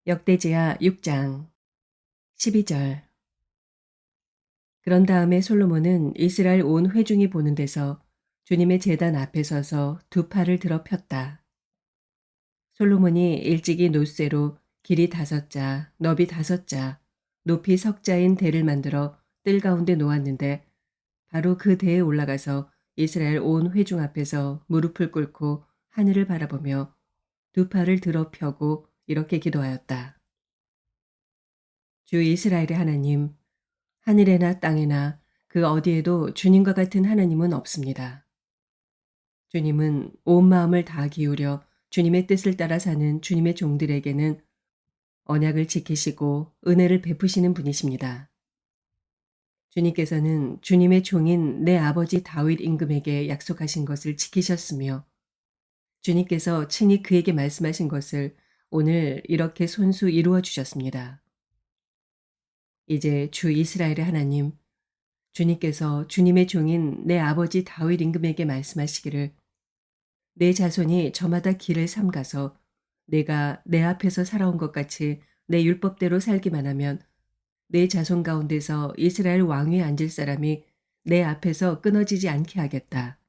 역대지야 6장 12절. 그런 다음에 솔로몬은 이스라엘 온 회중이 보는 데서 주님의 제단 앞에 서서 두 팔을 들어 폈다. 솔로몬이 일찍이 놋쇠로 길이 5자, 너비 5자, 높이 석자인 대를 만들어 뜰 가운데 놓았는데 바로 그 대에 올라가서 이스라엘 온 회중 앞에서 무릎을 꿇고 하늘을 바라보며 두 팔을 들어 펴고 이렇게 기도하였다. 주 이스라엘의 하나님, 하늘에나 땅에나 그 어디에도 주님과 같은 하나님은 없습니다. 주님은 온 마음을 다 기울여 주님의 뜻을 따라 사는 주님의 종들에게는 언약을 지키시고 은혜를 베푸시는 분이십니다. 주님께서는 주님의 종인 내 아버지 다윗 임금에게 약속하신 것을 지키셨으며 주님께서 친히 그에게 말씀하신 것을 오늘 이렇게 손수 이루어 주셨습니다. 이제 주 이스라엘의 하나님, 주님께서 주님의 종인 내 아버지 다윗 임금에게 말씀하시기를 내 자손이 저마다 길을 삼가서 내가 내 앞에서 살아온 것 같이 내 율법대로 살기만 하면 내 자손 가운데서 이스라엘 왕위에 앉을 사람이 내 앞에서 끊어지지 않게 하겠다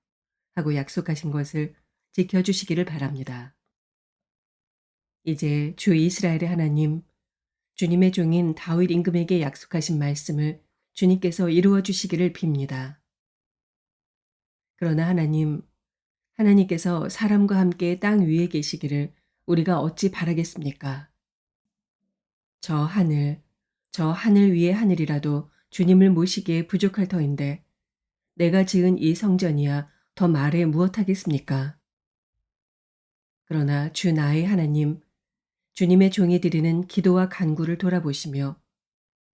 하고 약속하신 것을 지켜주시기를 바랍니다. 이제 주 이스라엘의 하나님, 주님의 종인 다윗 임금에게 약속하신 말씀을 주님께서 이루어 주시기를 빕니다. 그러나 하나님께서 사람과 함께 땅 위에 계시기를 우리가 어찌 바라겠습니까? 저 하늘 위의 하늘이라도 주님을 모시기에 부족할 터인데 내가 지은 이 성전이야 더 말해 무엇하겠습니까? 그러나 주 나의 하나님, 주님의 종이 드리는 기도와 간구를 돌아보시며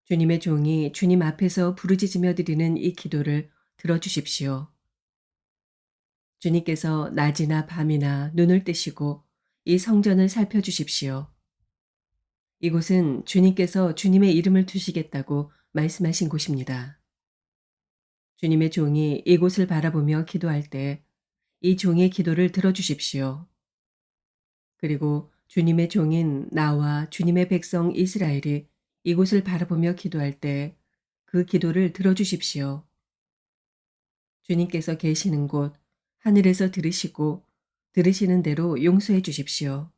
주님의 종이 주님 앞에서 부르짖으며 드리는 이 기도를 들어주십시오. 주님께서 낮이나 밤이나 눈을 뜨시고 이 성전을 살펴주십시오. 이곳은 주님께서 주님의 이름을 두시겠다고 말씀하신 곳입니다. 주님의 종이 이곳을 바라보며 기도할 때 이 종의 기도를 들어주십시오. 그리고 주님의 종인 나와 주님의 백성 이스라엘이 이곳을 바라보며 기도할 때 그 기도를 들어주십시오. 주님께서 계시는 곳 하늘에서 들으시고 들으시는 대로 용서해 주십시오.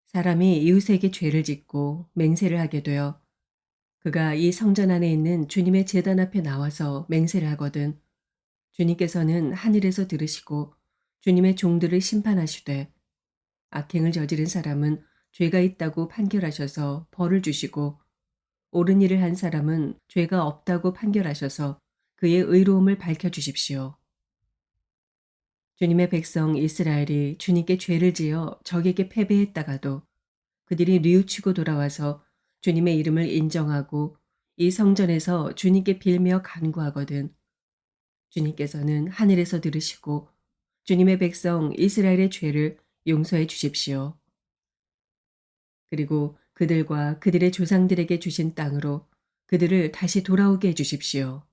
사람이 이웃에게 죄를 짓고 맹세를 하게 되어 그가 이 성전 안에 있는 주님의 제단 앞에 나와서 맹세를 하거든 주님께서는 하늘에서 들으시고 주님의 종들을 심판하시되 악행을 저지른 사람은 죄가 있다고 판결하셔서 벌을 주시고 옳은 일을 한 사람은 죄가 없다고 판결하셔서 그의 의로움을 밝혀주십시오. 주님의 백성 이스라엘이 주님께 죄를 지어 적에게 패배했다가도 그들이 뉘우치고 돌아와서 주님의 이름을 인정하고 이 성전에서 주님께 빌며 간구하거든 주님께서는 하늘에서 들으시고 주님의 백성 이스라엘의 죄를 용서해 주십시오. 그리고 그들과 그들의 조상들에게 주신 땅으로 그들을 다시 돌아오게 해 주십시오.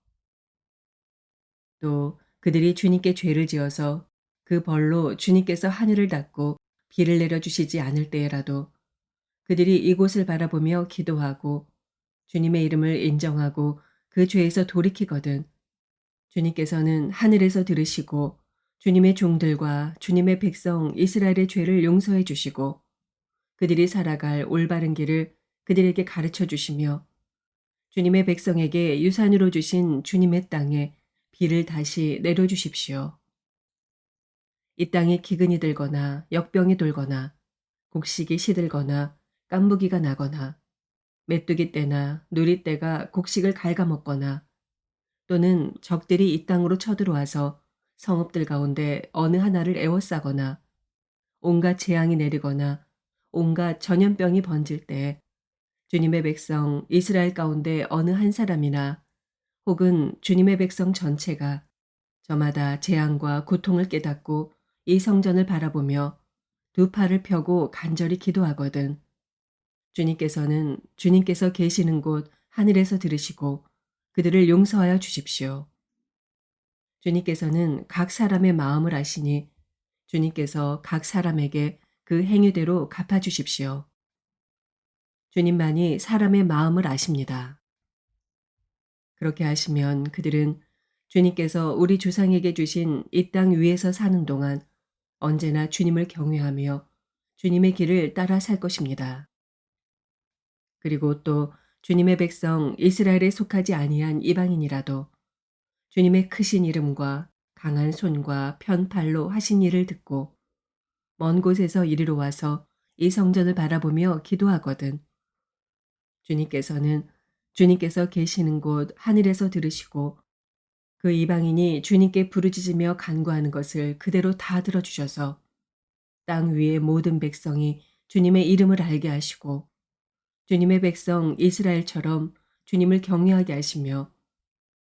또 그들이 주님께 죄를 지어서 그 벌로 주님께서 하늘을 닫고 비를 내려주시지 않을 때에라도 그들이 이곳을 바라보며 기도하고 주님의 이름을 인정하고 그 죄에서 돌이키거든 주님께서는 하늘에서 들으시고 주님의 종들과 주님의 백성 이스라엘의 죄를 용서해 주시고 그들이 살아갈 올바른 길을 그들에게 가르쳐 주시며 주님의 백성에게 유산으로 주신 주님의 땅에 비를 다시 내려주십시오. 이 땅에 기근이 들거나 역병이 돌거나 곡식이 시들거나 깐부기가 나거나 메뚜기 떼나 누리 떼가 곡식을 갉아먹거나 또는 적들이 이 땅으로 쳐들어와서 성읍들 가운데 어느 하나를 에워싸거나 온갖 재앙이 내리거나 온갖 전염병이 번질 때 주님의 백성 이스라엘 가운데 어느 한 사람이나 혹은 주님의 백성 전체가 저마다 재앙과 고통을 깨닫고 이 성전을 바라보며 두 팔을 펴고 간절히 기도하거든 주님께서는 주님께서 계시는 곳 하늘에서 들으시고 그들을 용서하여 주십시오. 주님께서는 각 사람의 마음을 아시니 주님께서 각 사람에게 그 행위대로 갚아주십시오. 주님만이 사람의 마음을 아십니다. 그렇게 하시면 그들은 주님께서 우리 조상에게 주신 이 땅 위에서 사는 동안 언제나 주님을 경외하며 주님의 길을 따라 살 것입니다. 그리고 또 주님의 백성 이스라엘에 속하지 아니한 이방인이라도 주님의 크신 이름과 강한 손과 편 팔로 하신 일을 듣고 먼 곳에서 이리로 와서 이 성전을 바라보며 기도하거든 주님께서는 주님께서 계시는 곳 하늘에서 들으시고 그 이방인이 주님께 부르짖으며 간구하는 것을 그대로 다 들어주셔서 땅 위의 모든 백성이 주님의 이름을 알게 하시고 주님의 백성 이스라엘처럼 주님을 경외하게 하시며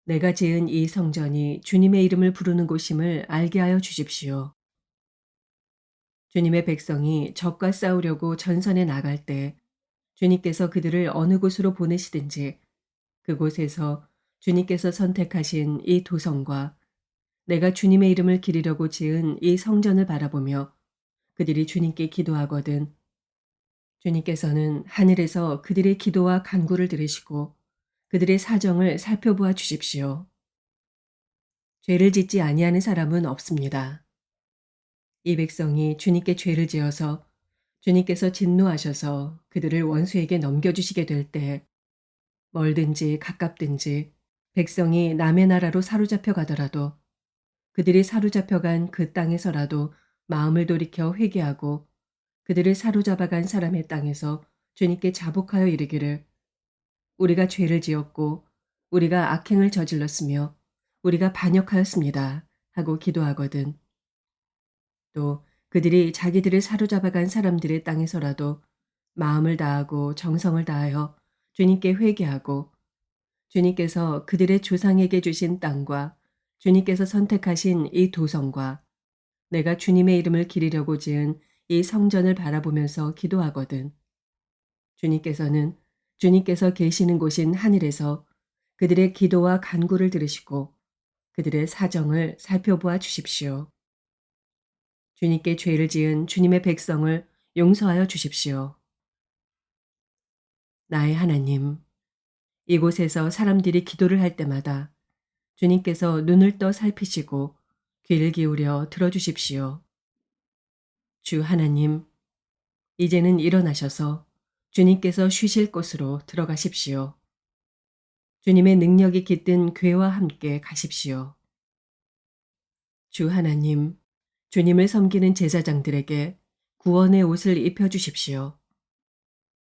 내가 지은 이 성전이 주님의 이름을 부르는 곳임을 알게 하여 주십시오. 주님의 백성이 적과 싸우려고 전선에 나갈 때 주님께서 그들을 어느 곳으로 보내시든지 그곳에서 주님께서 선택하신 이 도성과 내가 주님의 이름을 기리려고 지은 이 성전을 바라보며 그들이 주님께 기도하거든 주님께서는 하늘에서 그들의 기도와 간구를 들으시고 그들의 사정을 살펴보아 주십시오. 죄를 짓지 아니하는 사람은 없습니다. 이 백성이 주님께 죄를 지어서 주님께서 진노하셔서 그들을 원수에게 넘겨주시게 될 때 멀든지 가깝든지 백성이 남의 나라로 사로잡혀 가더라도 그들이 사로잡혀간 그 땅에서라도 마음을 돌이켜 회개하고 그들을 사로잡아간 사람의 땅에서 주님께 자복하여 이르기를 우리가 죄를 지었고 우리가 악행을 저질렀으며 우리가 반역하였습니다 하고 기도하거든. 또 그들이 자기들을 사로잡아간 사람들의 땅에서라도 마음을 다하고 정성을 다하여 주님께 회개하고 주님께서 그들의 조상에게 주신 땅과 주님께서 선택하신 이 도성과 내가 주님의 이름을 기리려고 지은 이 성전을 바라보면서 기도하거든. 주님께서는 주님께서 계시는 곳인 하늘에서 그들의 기도와 간구를 들으시고 그들의 사정을 살펴보아 주십시오. 주님께 죄를 지은 주님의 백성을 용서하여 주십시오. 나의 하나님, 이곳에서 사람들이 기도를 할 때마다 주님께서 눈을 떠 살피시고 귀를 기울여 들어주십시오. 주 하나님, 이제는 일어나셔서 주님께서 쉬실 곳으로 들어가십시오. 주님의 능력이 깃든 궤와 함께 가십시오. 주 하나님, 주님을 섬기는 제사장들에게 구원의 옷을 입혀주십시오.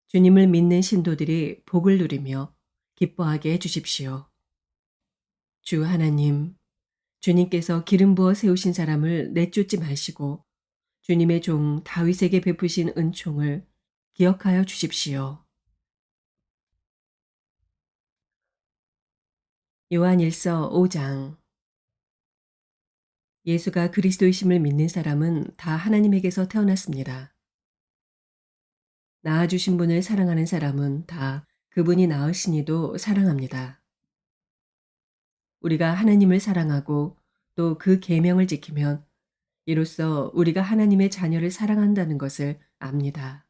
주님을 믿는 신도들이 복을 누리며 기뻐하게 해주십시오. 주 하나님, 주님께서 기름 부어 세우신 사람을 내쫓지 마시고 주님의 종 다윗에게 베푸신 은총을 기억하여 주십시오. 요한일서 5장 예수가 그리스도이심을 믿는 사람은 다 하나님에게서 태어났습니다. 낳아주신 분을 사랑하는 사람은 다 그분이 낳으시니도 사랑합니다. 우리가 하나님을 사랑하고 또 그 계명을 지키면 이로써 우리가 하나님의 자녀를 사랑한다는 것을 압니다.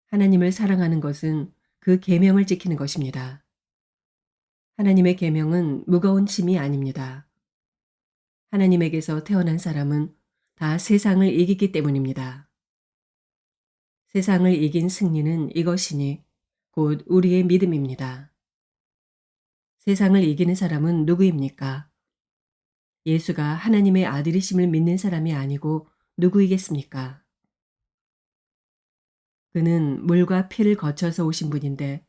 하나님을 사랑하는 것은 그 계명을 지키는 것입니다. 하나님의 계명은 무거운 짐이 아닙니다. 하나님에게서 태어난 사람은 다 세상을 이기기 때문입니다. 세상을 이긴 승리는 이것이니 곧 우리의 믿음입니다. 세상을 이기는 사람은 누구입니까? 예수가 하나님의 아들이심을 믿는 사람이 아니고 누구이겠습니까? 그는 물과 피를 거쳐서 오신 분인데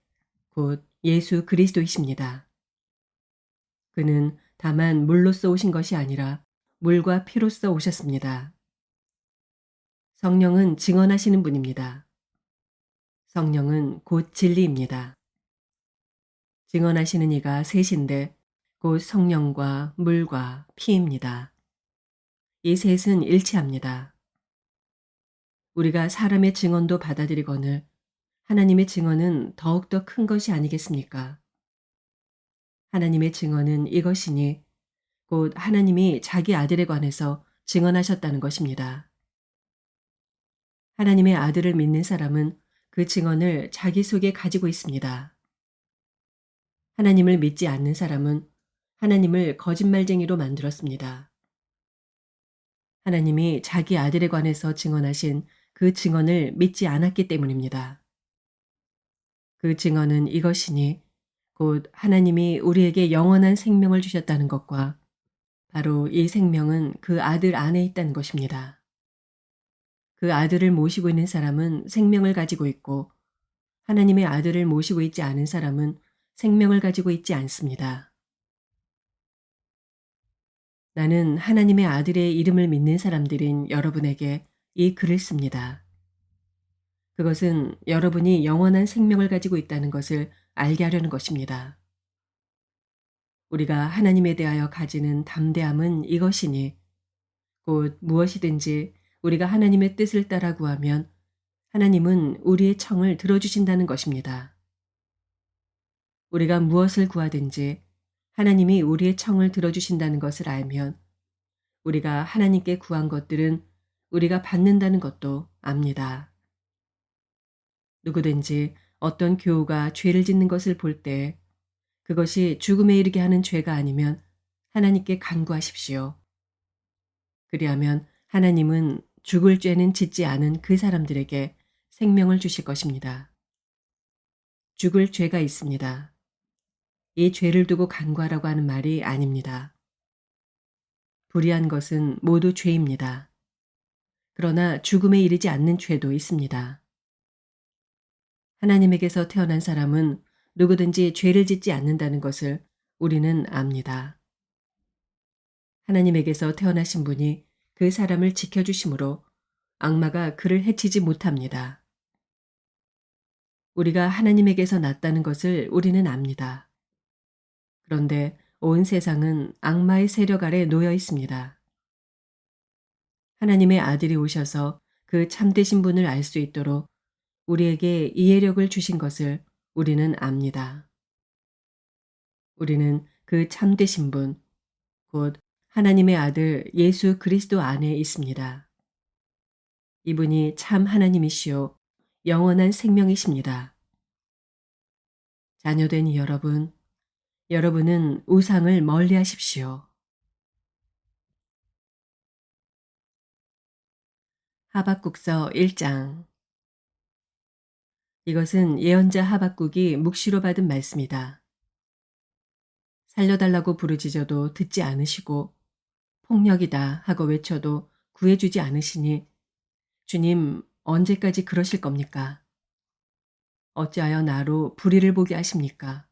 곧 예수 그리스도이십니다. 그는 다만 물로써 오신 것이 아니라 물과 피로써 오셨습니다. 성령은 증언하시는 분입니다. 성령은 곧 진리입니다. 증언하시는 이가 셋인데 곧 성령과 물과 피입니다. 이 셋은 일치합니다. 우리가 사람의 증언도 받아들이거늘 하나님의 증언은 더욱더 큰 것이 아니겠습니까? 하나님의 증언은 이것이니 곧 하나님이 자기 아들에 관해서 증언하셨다는 것입니다. 하나님의 아들을 믿는 사람은 그 증언을 자기 속에 가지고 있습니다. 하나님을 믿지 않는 사람은 하나님을 거짓말쟁이로 만들었습니다. 하나님이 자기 아들에 관해서 증언하신 그 증언을 믿지 않았기 때문입니다. 그 증언은 이것이니 곧 하나님이 우리에게 영원한 생명을 주셨다는 것과 바로 이 생명은 그 아들 안에 있다는 것입니다. 그 아들을 모시고 있는 사람은 생명을 가지고 있고 하나님의 아들을 모시고 있지 않은 사람은 생명을 가지고 있지 않습니다. 나는 하나님의 아들의 이름을 믿는 사람들인 여러분에게 이 글을 씁니다. 그것은 여러분이 영원한 생명을 가지고 있다는 것을 알게 하려는 것입니다. 우리가 하나님에 대하여 가지는 담대함은 이것이니 곧 무엇이든지 우리가 하나님의 뜻을 따라 구하면 하나님은 우리의 청을 들어주신다는 것입니다. 우리가 무엇을 구하든지 하나님이 우리의 청을 들어주신다는 것을 알면 우리가 하나님께 구한 것들은 우리가 받는다는 것도 압니다. 누구든지 어떤 교우가 죄를 짓는 것을 볼 때 그것이 죽음에 이르게 하는 죄가 아니면 하나님께 간구하십시오. 그리하면 하나님은 죽을 죄는 짓지 않은 그 사람들에게 생명을 주실 것입니다. 죽을 죄가 있습니다. 이 죄를 두고 간구하라고 하는 말이 아닙니다. 불의한 것은 모두 죄입니다. 그러나 죽음에 이르지 않는 죄도 있습니다. 하나님에게서 태어난 사람은 누구든지 죄를 짓지 않는다는 것을 우리는 압니다. 하나님에게서 태어나신 분이 그 사람을 지켜주심으로 악마가 그를 해치지 못합니다. 우리가 하나님에게서 났다는 것을 우리는 압니다. 그런데 온 세상은 악마의 세력 아래 놓여 있습니다. 하나님의 아들이 오셔서 그 참되신 분을 알 수 있도록 우리에게 이해력을 주신 것을 우리는 압니다. 우리는 그 참되신 분, 곧 하나님의 아들 예수 그리스도 안에 있습니다. 이분이 참 하나님이시요 영원한 생명이십니다. 자녀된 여러분, 여러분은 우상을 멀리하십시오. 하박국서 1장. 이것은 예언자 하박국이 묵시로 받은 말씀이다. 살려달라고 부르짖어도 듣지 않으시고 폭력이다 하고 외쳐도 구해주지 않으시니 주님 언제까지 그러실 겁니까? 어찌하여 나로 불의를 보게 하십니까?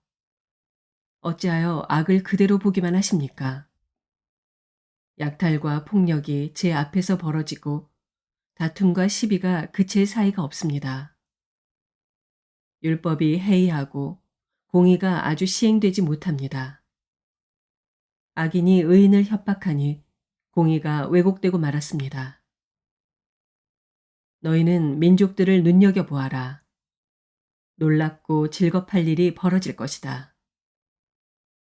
어찌하여 악을 그대로 보기만 하십니까? 약탈과 폭력이 제 앞에서 벌어지고 다툼과 시비가 그칠 사이가 없습니다. 율법이 해이하고 공의가 아주 시행되지 못합니다. 악인이 의인을 협박하니 공의가 왜곡되고 말았습니다. 너희는 민족들을 눈여겨보아라. 놀랍고 질겁할 일이 벌어질 것이다.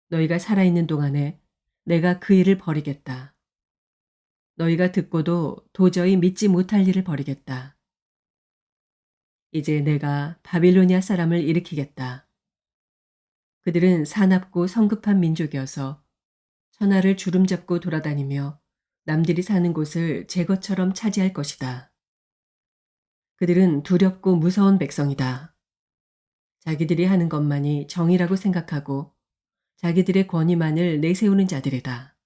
너희가 살아있는 동안에 내가 그 일을 벌이겠다. 너희가 듣고도 도저히 믿지 못할 일을 벌이겠다. 이제 내가 바빌로니아 사람을 일으키겠다. 그들은 사납고 성급한 민족이어서 천하를 주름잡고 돌아다니며 남들이 사는 곳을 제 것처럼 차지할 것이다. 그들은 두렵고 무서운 백성이다. 자기들이 하는 것만이 정의라고 생각하고 자기들의 권위만을 내세우는 자들이다.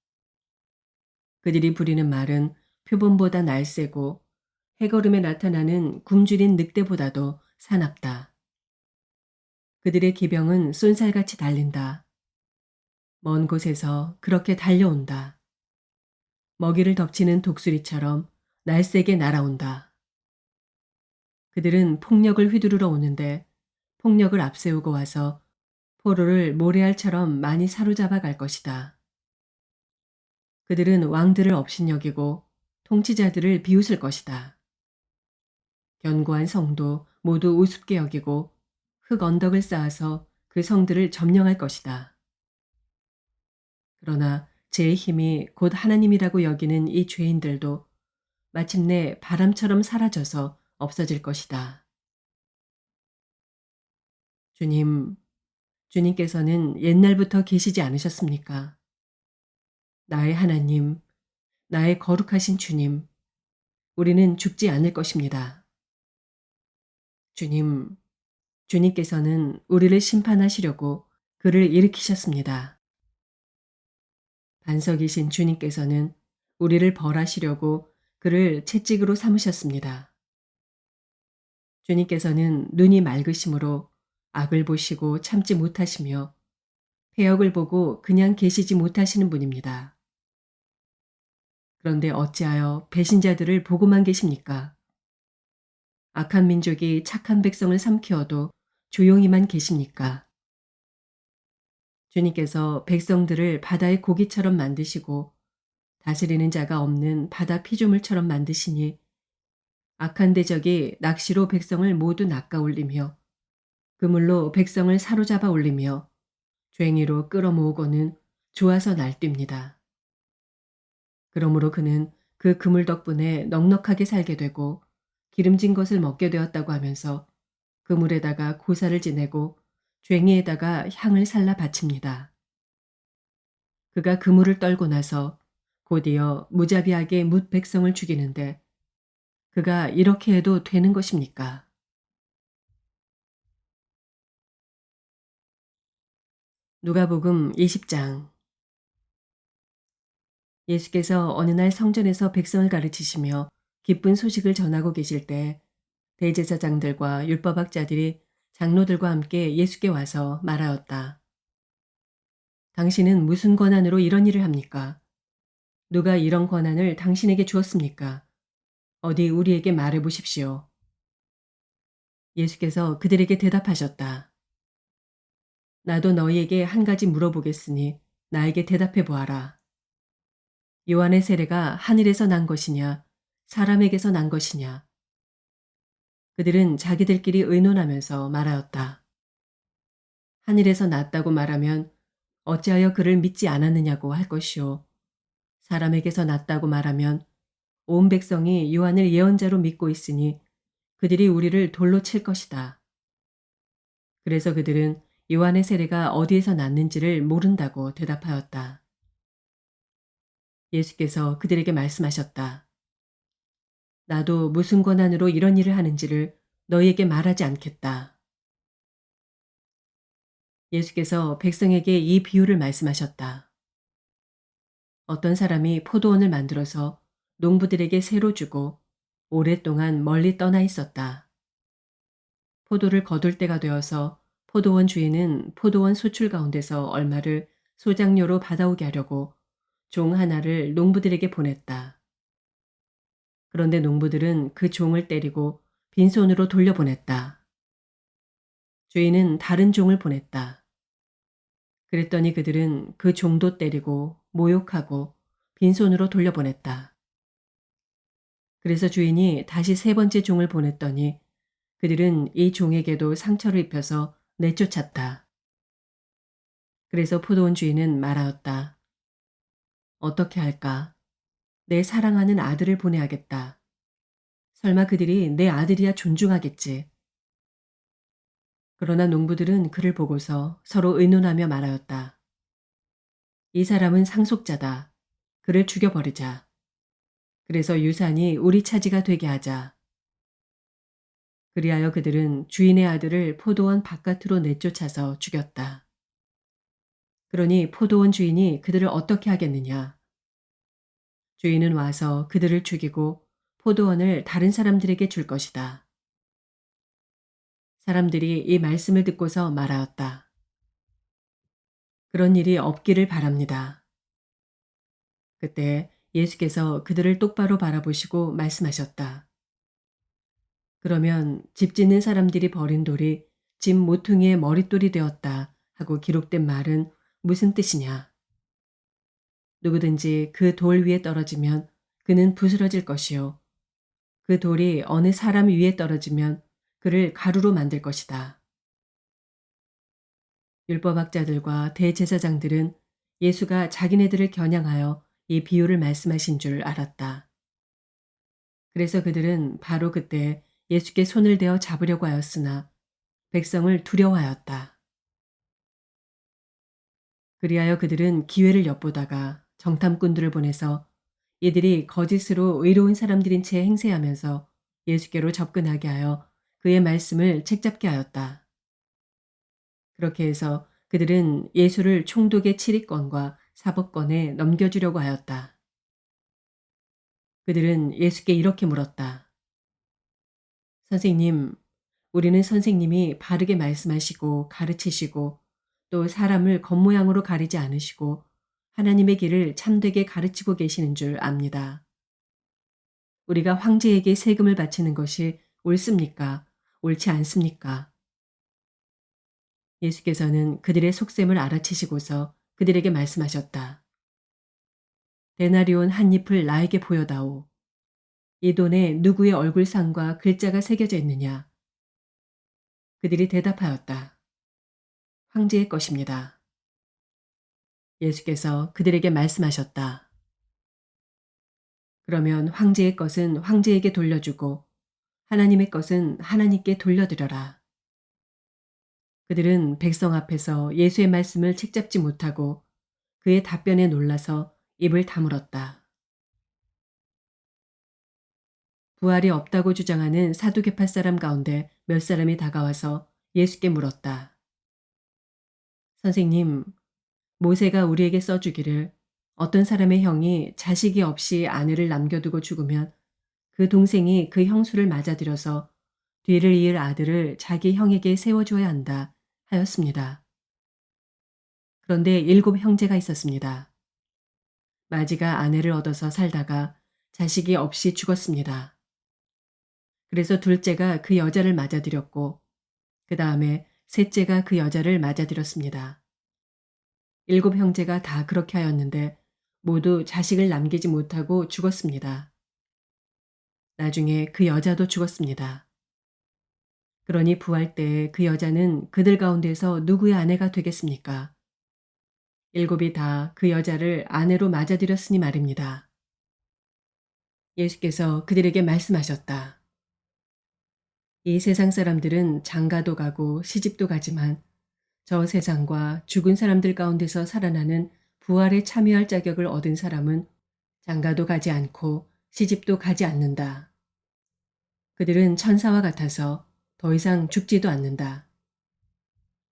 그들이 부리는 말은 표범보다 날쌔고 해걸음에 나타나는 굶주린 늑대보다도 사납다. 그들의 기병은 쏜살같이 달린다. 먼 곳에서 그렇게 달려온다. 먹이를 덮치는 독수리처럼 날쌔게 날아온다. 그들은 폭력을 휘두르러 오는데 폭력을 앞세우고 와서 포로를 모래알처럼 많이 사로잡아 갈 것이다. 그들은 왕들을 업신여기고 통치자들을 비웃을 것이다. 견고한 성도 모두 우습게 여기고 흙 언덕을 쌓아서 그 성들을 점령할 것이다. 그러나 제 힘이 곧 하나님이라고 여기는 이 죄인들도 마침내 바람처럼 사라져서 없어질 것이다. 주님, 주님께서는 옛날부터 계시지 않으셨습니까? 나의 하나님, 나의 거룩하신 주님, 우리는 죽지 않을 것입니다. 주님, 주님께서는 우리를 심판하시려고 그를 일으키셨습니다. 반석이신 주님께서는 우리를 벌하시려고 그를 채찍으로 삼으셨습니다. 주님께서는 눈이 맑으심으로 악을 보시고 참지 못하시며 패역을 보고 그냥 계시지 못하시는 분입니다. 그런데 어찌하여 배신자들을 보고만 계십니까? 악한 민족이 착한 백성을 삼키어도 조용히만 계십니까? 주님께서 백성들을 바다의 고기처럼 만드시고 다스리는 자가 없는 바다 피조물처럼 만드시니 악한 대적이 낚시로 백성을 모두 낚아올리며 그물로 백성을 사로잡아 올리며 괭이로 끌어모으고는 좋아서 날뜁니다. 그러므로 그는 그 그물 덕분에 넉넉하게 살게 되고 기름진 것을 먹게 되었다고 하면서 그물에다가 고사를 지내고 괭이에다가 향을 살라 바칩니다. 그가 그물을 떨고 나서 곧이어 무자비하게 뭇 백성을 죽이는데 그가 이렇게 해도 되는 것입니까? 누가복음 20장. 예수께서 어느 날 성전에서 백성을 가르치시며 기쁜 소식을 전하고 계실 때 대제사장들과 율법학자들이 장로들과 함께 예수께 와서 말하였다. 당신은 무슨 권한으로 이런 일을 합니까? 누가 이런 권한을 당신에게 주었습니까? 어디 우리에게 말해 보십시오. 예수께서 그들에게 대답하셨다. 나도 너희에게 한 가지 물어보겠으니 나에게 대답해 보아라. 요한의 세례가 하늘에서 난 것이냐, 사람에게서 난 것이냐? 그들은 자기들끼리 의논하면서 말하였다. 하늘에서 났다고 말하면 어찌하여 그를 믿지 않았느냐고 할 것이요. 사람에게서 났다고 말하면 온 백성이 요한을 예언자로 믿고 있으니 그들이 우리를 돌로 칠 것이다. 그래서 그들은 요한의 세례가 어디에서 났는지를 모른다고 대답하였다. 예수께서 그들에게 말씀하셨다. 나도 무슨 권한으로 이런 일을 하는지를 너희에게 말하지 않겠다. 예수께서 백성에게 이 비유를 말씀하셨다. 어떤 사람이 포도원을 만들어서 농부들에게 새로 주고 오랫동안 멀리 떠나 있었다. 포도를 거둘 때가 되어서 포도원 주인은 포도원 소출 가운데서 얼마를 소장료로 받아오게 하려고 종 하나를 농부들에게 보냈다. 그런데 농부들은 그 종을 때리고 빈손으로 돌려보냈다. 주인은 다른 종을 보냈다. 그랬더니 그들은 그 종도 때리고 모욕하고 빈손으로 돌려보냈다. 그래서 주인이 다시 세 번째 종을 보냈더니 그들은 이 종에게도 상처를 입혀서 내쫓았다. 그래서 포도원 주인은 말하였다. 어떻게 할까? 내 사랑하는 아들을 보내야겠다. 설마 그들이 내 아들이야 존중하겠지. 그러나 농부들은 그를 보고서 서로 의논하며 말하였다. 이 사람은 상속자다. 그를 죽여버리자. 그래서 유산이 우리 차지가 되게 하자. 그리하여 그들은 주인의 아들을 포도원 바깥으로 내쫓아서 죽였다. 그러니 포도원 주인이 그들을 어떻게 하겠느냐? 주인은 와서 그들을 죽이고 포도원을 다른 사람들에게 줄 것이다. 사람들이 이 말씀을 듣고서 말하였다. 그런 일이 없기를 바랍니다. 그때 예수께서 그들을 똑바로 바라보시고 말씀하셨다. 그러면 집 짓는 사람들이 버린 돌이 집 모퉁이의 머릿돌이 되었다 하고 기록된 말은 무슨 뜻이냐? 누구든지 그 돌 위에 떨어지면 그는 부스러질 것이요. 그 돌이 어느 사람 위에 떨어지면 그를 가루로 만들 것이다. 율법학자들과 대제사장들은 예수가 자기네들을 겨냥하여 이 비유를 말씀하신 줄 알았다. 그래서 그들은 바로 그때 예수께 손을 대어 잡으려고 하였으나 백성을 두려워하였다. 그리하여 그들은 기회를 엿보다가 정탐꾼들을 보내서 이들이 거짓으로 의로운 사람들인 채 행세하면서 예수께로 접근하게 하여 그의 말씀을 책잡게 하였다. 그렇게 해서 그들은 예수를 총독의 치리권과 사법권에 넘겨주려고 하였다. 그들은 예수께 이렇게 물었다. 선생님, 우리는 선생님이 바르게 말씀하시고 가르치시고 또 사람을 겉모양으로 가리지 않으시고 하나님의 길을 참되게 가르치고 계시는 줄 압니다. 우리가 황제에게 세금을 바치는 것이 옳습니까? 옳지 않습니까? 예수께서는 그들의 속셈을 알아채시고서 그들에게 말씀하셨다. 데나리온 한 잎을 나에게 보여다오. 이 돈에 누구의 얼굴상과 글자가 새겨져 있느냐? 그들이 대답하였다. 황제의 것입니다. 예수께서 그들에게 말씀하셨다. 그러면 황제의 것은 황제에게 돌려주고 하나님의 것은 하나님께 돌려드려라. 그들은 백성 앞에서 예수의 말씀을 책잡지 못하고 그의 답변에 놀라서 입을 다물었다. 부활이 없다고 주장하는 사두개파 사람 가운데 몇 사람이 다가와서 예수께 물었다. 선생님, 모세가 우리에게 써주기를 어떤 사람의 형이 자식이 없이 아내를 남겨두고 죽으면 그 동생이 그 형수를 맞아들여서 뒤를 이을 아들을 자기 형에게 세워줘야 한다 하였습니다. 그런데 7 형제가 있었습니다. 마지가 아내를 얻어서 살다가 자식이 없이 죽었습니다. 그래서 둘째가 그 여자를 맞아들였고 그 다음에 셋째가 그 여자를 맞아들였습니다. 7 형제가 다 그렇게 하였는데 모두 자식을 남기지 못하고 죽었습니다. 나중에 그 여자도 죽었습니다. 그러니 부활 때에 그 여자는 그들 가운데서 누구의 아내가 되겠습니까? 7이 다 그 여자를 아내로 맞아들였으니 말입니다. 예수께서 그들에게 말씀하셨다. 이 세상 사람들은 장가도 가고 시집도 가지만 저 세상과 죽은 사람들 가운데서 살아나는 부활에 참여할 자격을 얻은 사람은 장가도 가지 않고 시집도 가지 않는다. 그들은 천사와 같아서 더 이상 죽지도 않는다.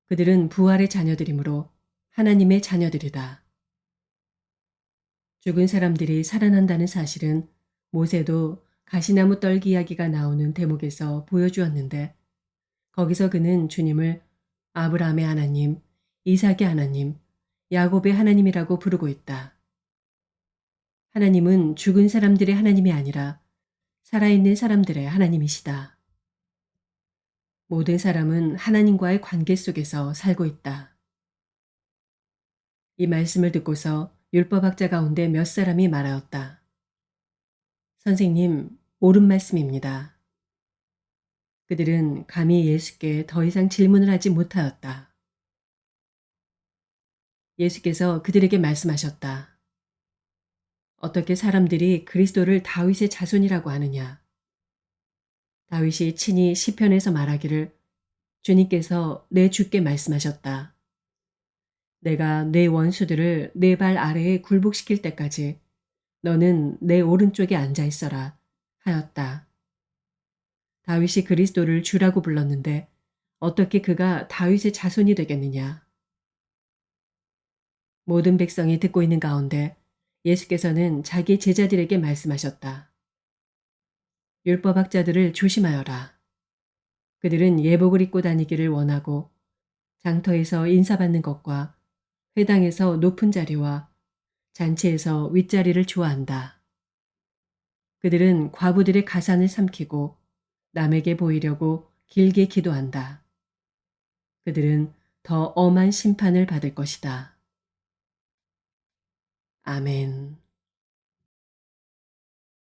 그들은 부활의 자녀들이므로 하나님의 자녀들이다. 죽은 사람들이 살아난다는 사실은 모세도 가시나무 떨기 이야기가 나오는 대목에서 보여주었는데 거기서 그는 주님을 아브라함의 하나님, 이삭의 하나님, 야곱의 하나님이라고 부르고 있다. 하나님은 죽은 사람들의 하나님이 아니라 살아있는 사람들의 하나님이시다. 모든 사람은 하나님과의 관계 속에서 살고 있다. 이 말씀을 듣고서 율법학자 가운데 몇 사람이 말하였다. 선생님, 옳은 말씀입니다. 그들은 감히 예수께 더 이상 질문을 하지 못하였다. 예수께서 그들에게 말씀하셨다. 어떻게 사람들이 그리스도를 다윗의 자손이라고 하느냐? 다윗이 친히 시편에서 말하기를 주님께서 내 주께 말씀하셨다. 내가 내 원수들을 내 발 아래에 굴복시킬 때까지 너는 내 오른쪽에 앉아 있어라 하였다. 다윗이 그리스도를 주라고 불렀는데 어떻게 그가 다윗의 자손이 되겠느냐? 모든 백성이 듣고 있는 가운데 예수께서는 자기 제자들에게 말씀하셨다. 율법학자들을 조심하여라. 그들은 예복을 입고 다니기를 원하고 장터에서 인사받는 것과 회당에서 높은 자리와 잔치에서 윗자리를 좋아한다. 그들은 과부들의 가산을 삼키고 남에게 보이려고 길게 기도한다. 그들은 더 엄한 심판을 받을 것이다. 아멘.